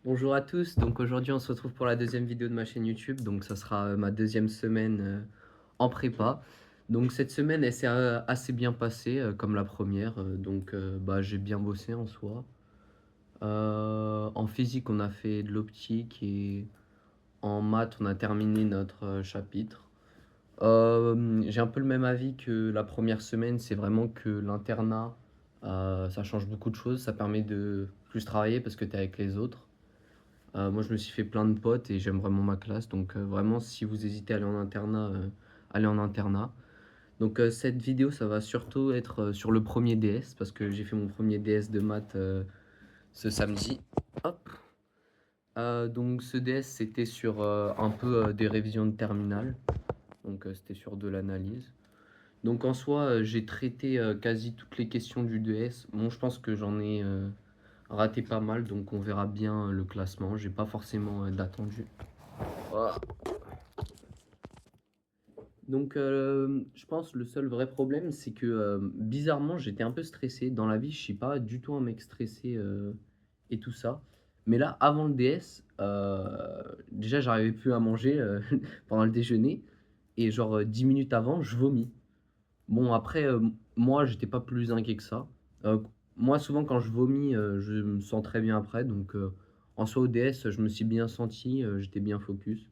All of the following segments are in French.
Bonjour à tous, donc aujourd'hui on se retrouve pour la deuxième vidéo de ma chaîne YouTube, donc ça sera ma deuxième semaine en prépa. Donc cette semaine elle s'est assez bien passée comme la première, bah, j'ai bien bossé en soi. En physique on a fait de l'optique et en maths on a terminé notre chapitre. J'ai un peu le même avis que la première semaine, c'est vraiment que l'internat ça change beaucoup de choses, ça permet de plus travailler parce que tu es avec les autres. Moi, je me suis fait plein de potes et j'aime vraiment ma classe. Donc, vraiment, si vous hésitez à aller en internat, allez en internat. Donc, cette vidéo, ça va surtout être sur le premier DS parce que j'ai fait mon premier DS de maths ce samedi. Hop. Donc, ce DS, c'était sur un peu des révisions de terminale. Donc, c'était sur de l'analyse. Donc, en soi, j'ai traité quasi toutes les questions du DS. Bon, je pense que j'en ai raté pas mal. Donc, on verra bien le classement. J'ai pas forcément d'attendu. Voilà. Donc, je pense le seul vrai problème, c'est que, bizarrement, j'étais un peu stressé. Dans la vie, je suis pas du tout un mec stressé, et tout ça. Mais là, avant le DS, déjà, j'arrivais plus à manger, pendant le déjeuner et genre, 10 minutes avant, je vomis. Bon après, moi, j'étais pas plus inquiet que ça. Moi, souvent, quand je vomis, je me sens très bien après donc, en soi, au DS, je me suis bien senti, j'étais bien focus.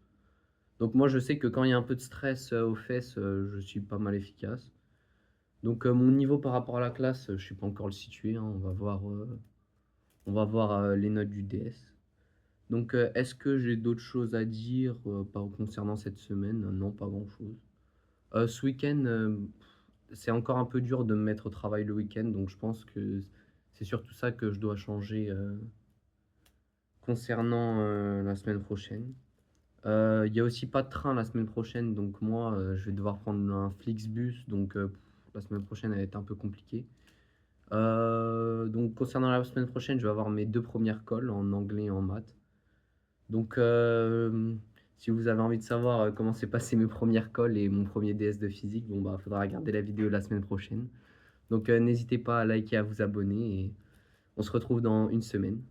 Donc moi, je sais que quand il y a un peu de stress, aux fesses, je suis pas mal efficace. Donc, mon niveau par rapport à la classe, je sais pas encore le situer, hein. On va voir, les notes du DS. Donc, est-ce que j'ai d'autres choses à dire, par concernant cette semaine? Non, pas grand-chose. Ce week-end, c'est encore un peu dur de me mettre au travail le week-end, donc je pense que c'est surtout ça que je dois changer, concernant, la semaine prochaine. Il y a aussi pas de train la semaine prochaine, donc moi, je vais devoir prendre un Flixbus, donc la semaine prochaine, elle va être un peu compliquée. Donc concernant la semaine prochaine, je vais avoir mes 2 premières colles en anglais et en maths. Donc si vous avez envie de savoir, comment s'est passé mes premières colles et mon premier DS de physique, bon, bah, faudra regarder la vidéo la semaine prochaine. Donc n'hésitez pas à liker, à vous abonner et on se retrouve dans une semaine.